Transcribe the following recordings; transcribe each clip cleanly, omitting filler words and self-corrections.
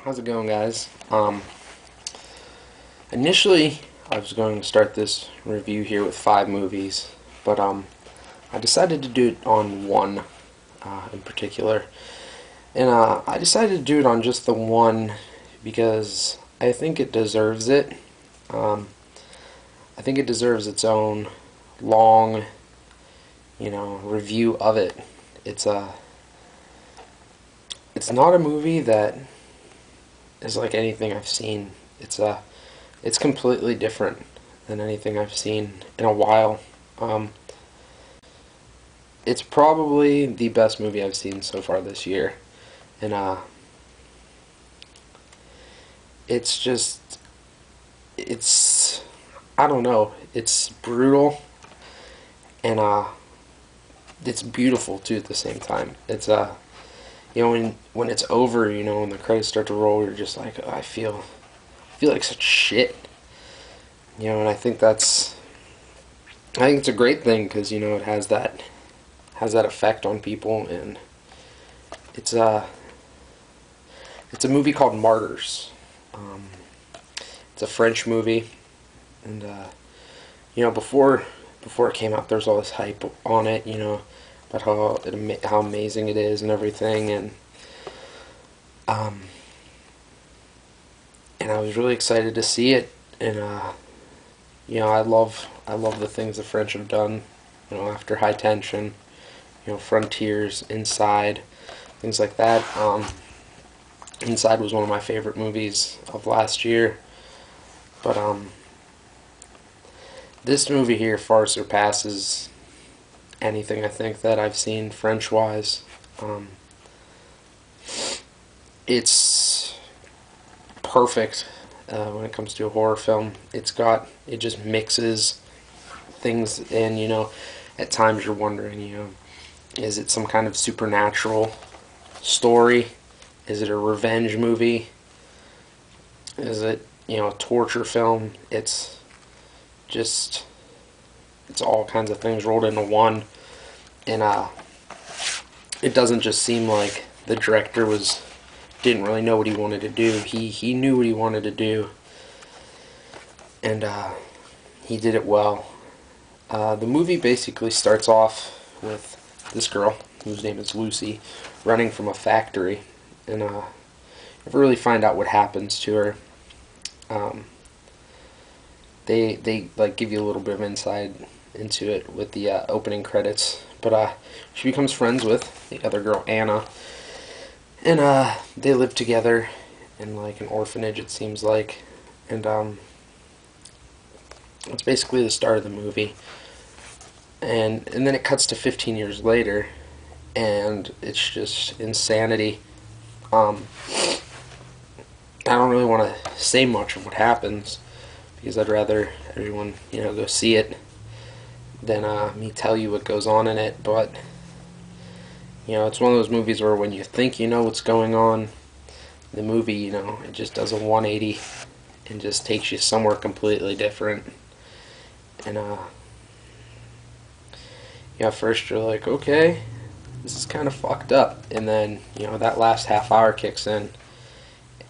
How's it going, guys? Initially, I was going to start this review here with 5 movies, but I decided to do it on one in particular. And I decided to do it on just the one because I think it deserves it. I think it deserves its own long, review of it. It's not a movie that is like anything I've seen. It's completely different than anything I've seen in a while. It's probably the best movie I've seen so far this year, and it's I don't know. It's brutal, and it's beautiful too at the same time. It's when it's over, when the credits start to roll, you're just like, oh, I feel like such shit. And I think it's a great thing because it has that effect on people, and it's a movie called Martyrs. It's a French movie, and before it came out, there's all this hype on it, about how amazing it is and everything, and I was really excited to see it, and I love the things the French have done, after High Tension, Frontiers, Inside, things like that. Inside was one of my favorite movies of last year, but this movie here far surpasses anything I think that I've seen French-wise. It's perfect when it comes to a horror film. It just mixes things in, at times you're wondering, is it some kind of supernatural story? Is it a revenge movie? Is it, a torture film? It's all kinds of things rolled into one, and it doesn't just seem like the director didn't really know what he wanted to do. He knew what he wanted to do, and he did it well. The movie basically starts off with this girl, whose name is Lucy, running from a factory, and never really find out what happens to her. They like give you a little bit of insight into it with the opening credits, but she becomes friends with the other girl, Anna, and they live together in like an orphanage, it seems like, and it's basically the start of the movie, and then it cuts to 15 years later, and it's just insanity. I don't really want to say much of what happens, because I'd rather everyone, go see it than me tell you what goes on in it. But, it's one of those movies where when you think you know what's going on, the movie, it just does a 180 and just takes you somewhere completely different. And, first you're like, okay, this is kind of fucked up. And then, that last half hour kicks in,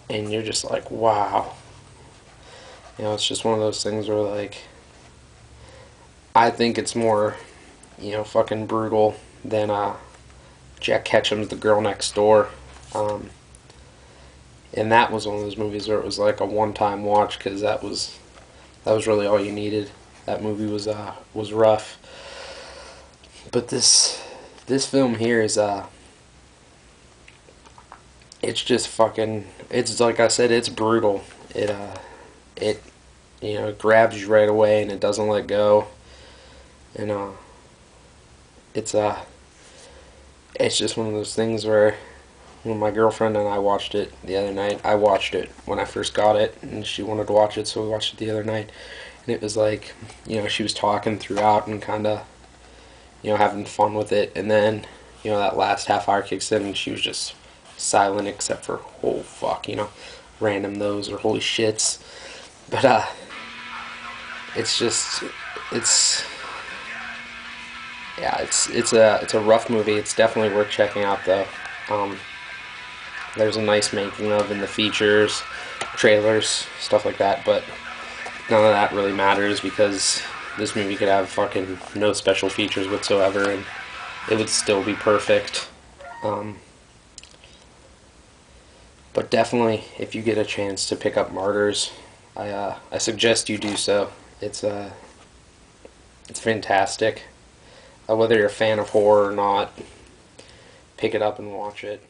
and you're just like, wow. It's just one of those things where, like, I think it's more, fucking brutal than Jack Ketchum's The Girl Next Door. And that was one of those movies where it was like a one-time watch, because that was really all you needed. That movie was rough. But this film here is it's just fucking, it's like I said, it's brutal. It grabs you right away, and it doesn't let go, and it's just one of those things where when my girlfriend and I watched it the other night, I watched it when I first got it, and she wanted to watch it, so we watched it the other night, and it was like, she was talking throughout and kind of, having fun with it, and then, that last half hour kicks in, and she was just silent except for, oh fuck, random those or holy shits. But it's a rough movie. It's definitely worth checking out though. there's a nice making of in the features, trailers, stuff like that, but none of that really matters because this movie could have fucking no special features whatsoever and it would still be perfect. But definitely, if you get a chance to pick up Martyrs, I suggest you do so. It's fantastic. Whether you're a fan of horror or not, pick it up and watch it.